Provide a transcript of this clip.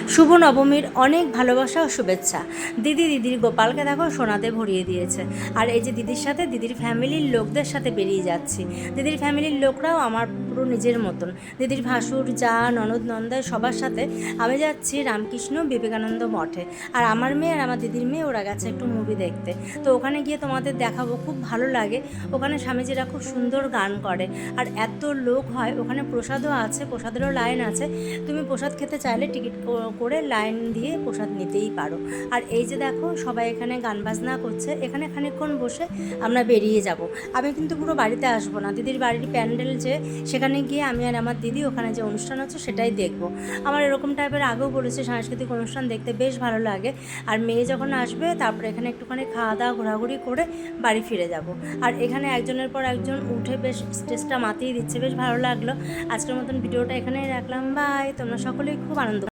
শুভ নবমীর অনেক ভালোবাসা ও শুভেচ্ছা। দিদির গোপালকে দেখো সোনাতে ভরিয়ে দিয়েছে। আর এই যে দিদির সাথে দিদির ফ্যামিলির লোকদের সাথে বেরিয়ে যাচ্ছি। দিদির ফ্যামিলির লোকরাও আমার পুরো নিজের মতন। দিদির ভাসুর, যা, ননদ, নন্দাই সবার সাথে আমি যাচ্ছি রামকৃষ্ণ বিবেকানন্দ মঠে। আর আমার মেয়ে আর আমার দিদির মেয়ে ওরা গেছে একটু মুভি দেখতে। তো ওখানে গিয়ে তোমাদের দেখাবো, খুব ভালো লাগে। ওখানে স্বামীজিরা খুব সুন্দর গান করে আর এত লোক হয়। ওখানে প্রসাদও আছে, প্রসাদেরও লাইন আছে। তুমি প্রসাদ খেতে চাইলে টিকিট করে লাইন দিয়ে প্রসাদ নিতেই পারো। আর এই যে দেখো সবাই এখানে গান বাজনা করছে। এখানে খানিকক্ষণ বসে আমরা বেরিয়ে যাব। আমি কিন্তু পুরো বাড়িতে আসবো না, দিদির বাড়ির প্যান্ডেল যে সেখানে গিয়ে আমি আর আমার দিদি ওখানে যে অনুষ্ঠান হচ্ছে সেটাই দেখবো। আমার এরকম টাইপের আগেও বলেছে সাংস্কৃতিক অনুষ্ঠান দেখতে বেশ ভালো লাগে। আর মেয়ে যখন আসবে তারপরে এখানে একটুখানি খাওয়া দাওয়া ঘোরাঘুরি করে বাড়ি ফিরে যাব। আর এখানে একজনের পর একজন উঠে বেশ স্টেজটা মাতিয়ে দিচ্ছে, বেশ ভালো লাগলো। আজকের মতন ভিডিওটা এখানেই রাখলাম। বাই। তোমরা সকলেই খুব আনন্দ